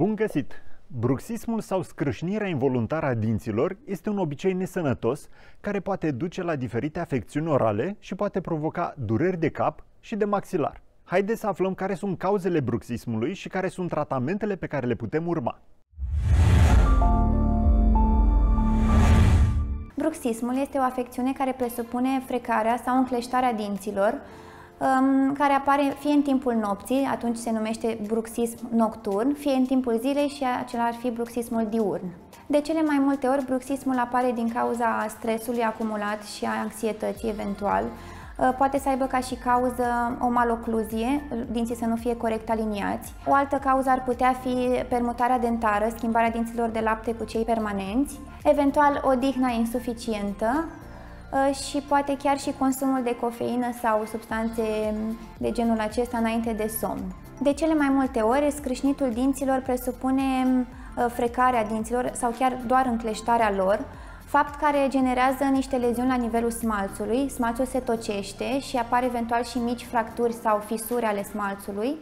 Bun găsit! Bruxismul sau scrâșnirea involuntară a dinților este un obicei nesănătos care poate duce la diferite afecțiuni orale și poate provoca dureri de cap și de maxilar. Haideți să aflăm care sunt cauzele bruxismului și care sunt tratamentele pe care le putem urma. Bruxismul este o afecțiune care presupune frecarea sau încleștarea dinților, care apare fie în timpul nopții, atunci se numește bruxism nocturn, fie în timpul zilei și acela ar fi bruxismul diurn. De cele mai multe ori, bruxismul apare din cauza stresului acumulat și a anxietății eventual. Poate să aibă ca și cauză o malocluzie, dinții să nu fie corect aliniați. O altă cauză ar putea fi permutarea dentară, schimbarea dinților de lapte cu cei permanenți, eventual odihna insuficientă și poate chiar și consumul de cofeină sau substanțe de genul acesta înainte de somn. De cele mai multe ori, scrâșnitul dinților presupune frecarea dinților sau chiar doar încleștarea lor, fapt care generează niște leziuni la nivelul smalțului. Smalțul se tocește și apar eventual și mici fracturi sau fisuri ale smalțului,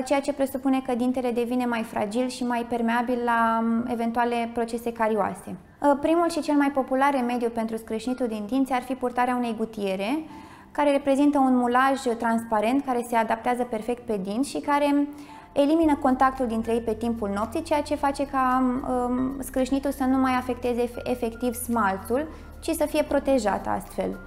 ceea ce presupune că dintele devine mai fragil și mai permeabil la eventuale procese carioase. Primul și cel mai popular remediu pentru scrâșnitul din dinți ar fi purtarea unei gutiere, care reprezintă un mulaj transparent care se adaptează perfect pe dinți și care elimină contactul dintre ei pe timpul nopții, ceea ce face ca scrâșnitul să nu mai afecteze efectiv smalțul, ci să fie protejat astfel.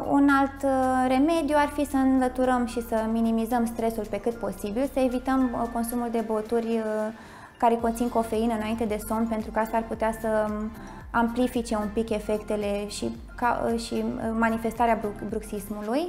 Un alt remediu ar fi să înlăturăm și să minimizăm stresul pe cât posibil, să evităm consumul de băuturi care conțin cofeină înainte de somn, pentru că asta ar putea să amplifice un pic efectele și manifestarea bruxismului.